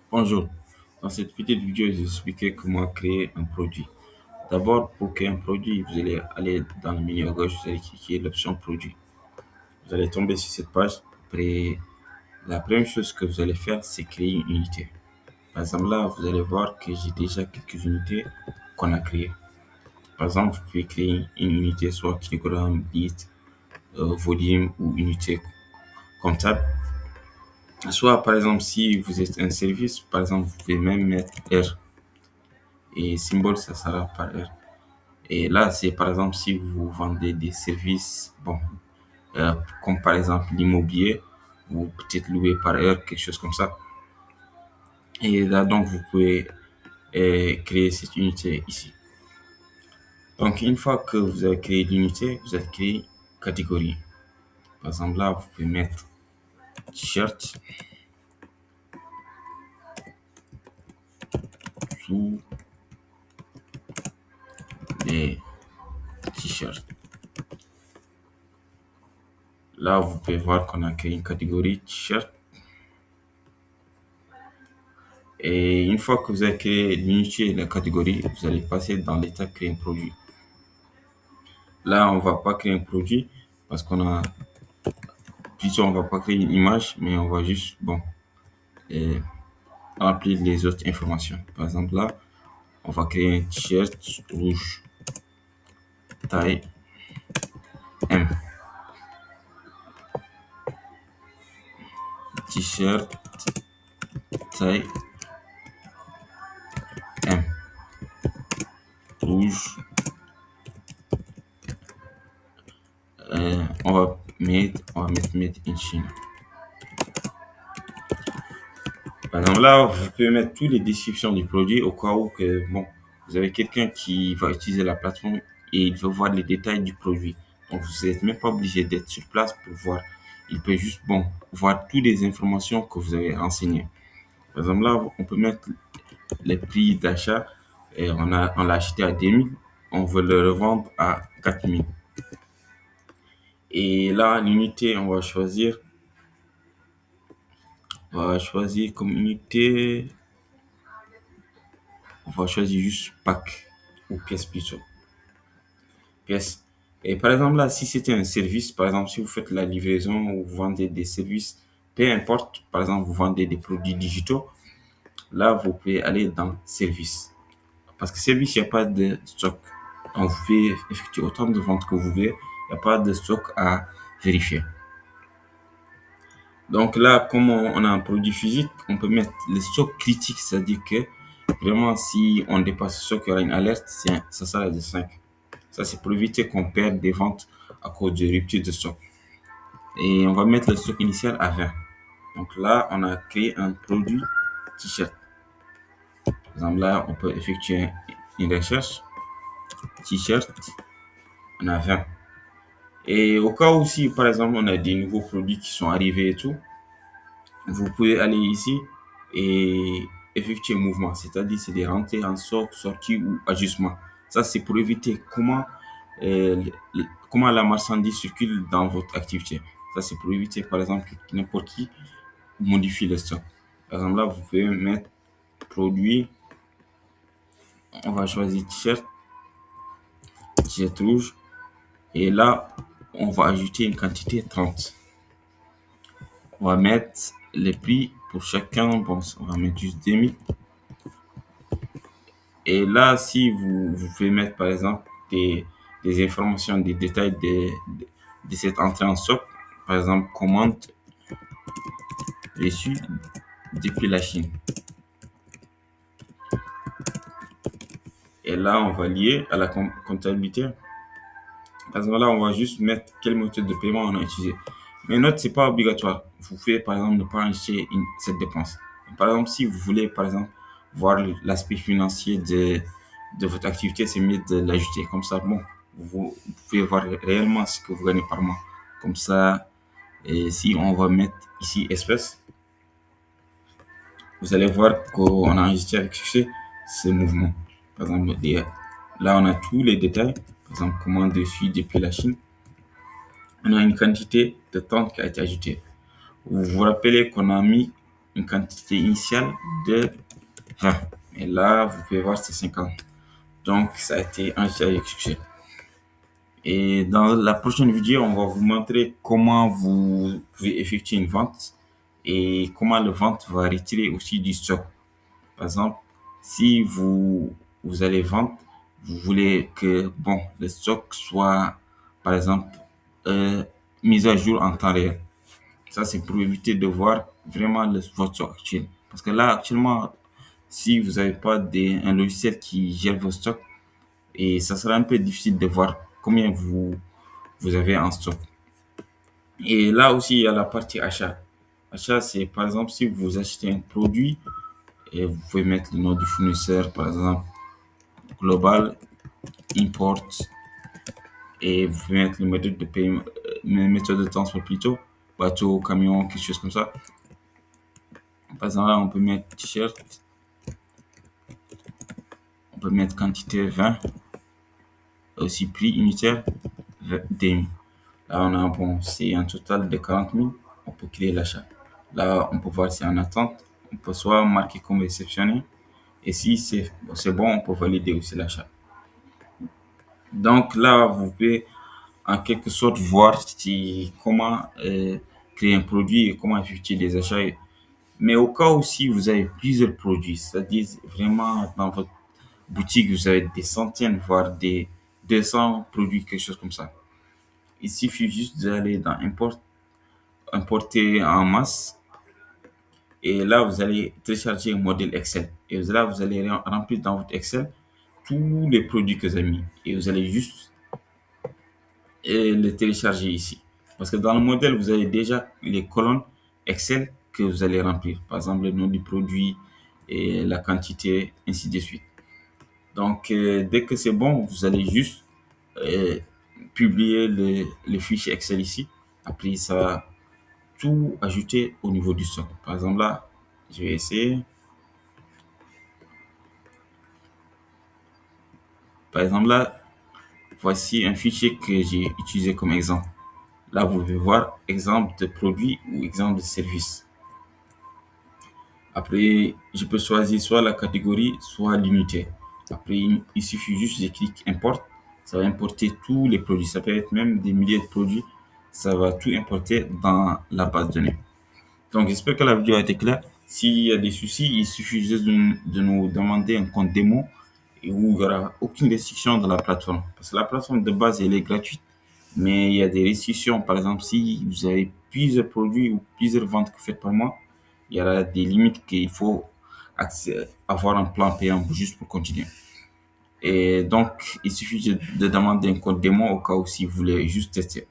Bonjour, dans cette petite vidéo, je vais expliquer comment créer un produit. D'abord, pour créer un produit, vous allez aller dans le menu à gauche, vous allez cliquer l'option produit. Vous allez tomber sur cette page. Après, la première chose que vous allez faire, c'est créer une unité. Par exemple, là, vous allez voir que j'ai déjà quelques unités qu'on a créées. Par exemple, vous pouvez créer une unité, soit kilogramme, litre, volume ou unité comptable. Soit, par exemple, si vous êtes un service, par exemple, vous pouvez même mettre R et symbole, ça sera par R. Et là, c'est par exemple si vous vendez des services, bon, comme par exemple l'immobilier, ou peut-être louer par heure, quelque chose comme ça. Et là, donc, vous pouvez créer cette unité ici. Donc, une fois que vous avez créé l'unité, vous allez créer catégorie. Par exemple, là, vous pouvez mettre t-shirt sous les t-shirts. Là, vous pouvez voir qu'on a créé une catégorie t-shirt. Et une fois que vous avez créé l'unité et la catégorie, vous allez passer dans l'étape créer un produit. Là, on va pas créer un produit parce qu'on a, plutôt on va pas créer une image, mais on va juste, bon, euh, remplir les autres informations. Par exemple, là, on va créer un t-shirt rouge, taille M. T-shirt, taille M. Rouge. On va mettre made in China. Par exemple, là, vous pouvez mettre toutes les descriptions du produit au cas où que, bon, vous avez quelqu'un qui va utiliser la plateforme et il veut voir les détails du produit. Donc, vous n'êtes même pas obligé d'être sur place pour voir. Il peut juste, bon, voir toutes les informations que vous avez renseignées. Par exemple, là, on peut mettre les prix d'achat et on l'a acheté à 2000, on veut le revendre à 4000. Et là, l'unité, on va choisir comme unité, on va choisir juste pack ou pièce plutôt. Pièce. Et par exemple, là, si c'était un service, par exemple, si vous faites la livraison ou vous vendez des services, peu importe, par exemple, vous vendez des produits digitaux, là, vous pouvez aller dans service. Parce que service, il n'y a pas de stock. Donc, vous pouvez effectuer autant de ventes que vous voulez. Il n'y a pas de stock à vérifier. Donc là, comme on a un produit physique, on peut mettre le stock critique, c'est-à-dire que vraiment, si on dépasse le stock, il y aura une alerte, ça sera de 5. Ça, c'est pour éviter qu'on perde des ventes à cause de rupture de stock. Et on va mettre le stock initial à 20. Donc là, on a créé un produit t-shirt. Par exemple, là, on peut effectuer une recherche. T-shirt, on a 20. Et au cas où si, par exemple, on a des nouveaux produits qui sont arrivés et tout, vous pouvez aller ici et effectuer un mouvement. C'est-à-dire, c'est des rentrées en stock, sorties ou ajustements. Ça, c'est pour éviter comment la marchandise circule dans votre activité. Ça, c'est pour éviter, par exemple, que n'importe qui modifie le stock. Par exemple, là, vous pouvez mettre produit. On va choisir t-shirt rouge. Et là, on va ajouter une quantité 30. On va mettre les prix pour chacun. Bon, on va mettre juste 2000. Et là, si vous pouvez mettre, par exemple, des informations, des détails de cette entrée en stock. Par exemple, commande reçue depuis la Chine. Et là, on va lier à la comptabilité. Par exemple, là, on va juste mettre quelle méthode de paiement on a utilisé. Mais note, c'est pas obligatoire. Vous pouvez, par exemple, ne pas enregistrer cette dépense. Par exemple, si vous voulez, par exemple, voir l'aspect financier de votre activité, c'est mieux de l'ajouter. Comme ça, bon, vous pouvez voir réellement ce que vous gagnez par mois. Comme ça, et si on va mettre ici espèces, vous allez voir qu'on a enregistré avec succès ce mouvement. Par exemple, là, on a tous les détails. Par exemple, commande reçue depuis la Chine. On a une quantité de temps qui a été ajoutée. Vous vous rappelez qu'on a mis une quantité initiale de 20. Et là, vous pouvez voir, c'est 50. Donc, ça a été enregistré avec succès. Et dans la prochaine vidéo, on va vous montrer comment vous pouvez effectuer une vente et comment la vente va retirer aussi du stock. Par exemple, si vous allez vendre, vous voulez que bon, le stock soit, par exemple, euh, mis à jour en temps réel. Ça, c'est pour éviter de voir vraiment votre stock actuel. Parce que là, actuellement, si vous n'avez pas un logiciel qui gère vos stocks, et ça sera un peu difficile de voir combien vous avez en stock. Et là aussi, il y a la partie achat. Achat, c'est par exemple si vous achetez un produit, et vous pouvez mettre le nom du fournisseur, par exemple, global, import, et vous pouvez mettre le méthode de paiement, méthode de transport plutôt, bateau, camion, quelque chose comme ça. Par exemple, là, on peut mettre t-shirt, on peut mettre quantité 20, aussi prix unitaire, 20. Là, on a bon, c'est un total de 40 000. On peut créer l'achat. Là, on peut voir si en attente. On peut soit marquer comme réceptionné. Et si c'est bon, on peut valider aussi l'achat. Donc là, vous pouvez en quelque sorte voir comment créer un produit et comment effectuer des achats. Mais au cas où si vous avez plusieurs produits, c'est-à-dire vraiment dans votre boutique, vous avez des centaines, voire des 200 produits, quelque chose comme ça. Il suffit juste d'aller dans importer en masse. Et là, vous allez télécharger un modèle Excel. Et là, vous allez remplir dans votre Excel tous les produits que vous avez mis. Et vous allez juste les télécharger ici. Parce que dans le modèle, vous avez déjà les colonnes Excel que vous allez remplir. Par exemple, le nom du produit et la quantité, ainsi de suite. Donc, dès que c'est bon, vous allez juste euh, publier le fichier Excel ici. Après, ça va tout ajouter au niveau du stock. Par exemple, là, je vais essayer. Par exemple, là, voici un fichier que j'ai utilisé comme exemple. Là, vous pouvez voir exemple de produit ou exemple de service. Après, je peux choisir soit la catégorie, soit l'unité. Après, il suffit juste de cliquer import. Ça va importer tous les produits. Ça peut être même des milliers de produits. Ça va tout importer dans la base de données. Donc, j'espère que la vidéo a été claire. S'il y a des soucis, il suffit juste de nous demander un compte démo et où il n'y aura aucune restriction dans la plateforme. Parce que la plateforme de base, elle est gratuite, mais il y a des restrictions. Par exemple, si vous avez plusieurs produits ou plusieurs ventes que vous faites par mois, il y aura des limites qu'il faut avoir un plan payant juste pour continuer. Et donc, il suffit de demander un code démo au cas où si vous voulez juste tester.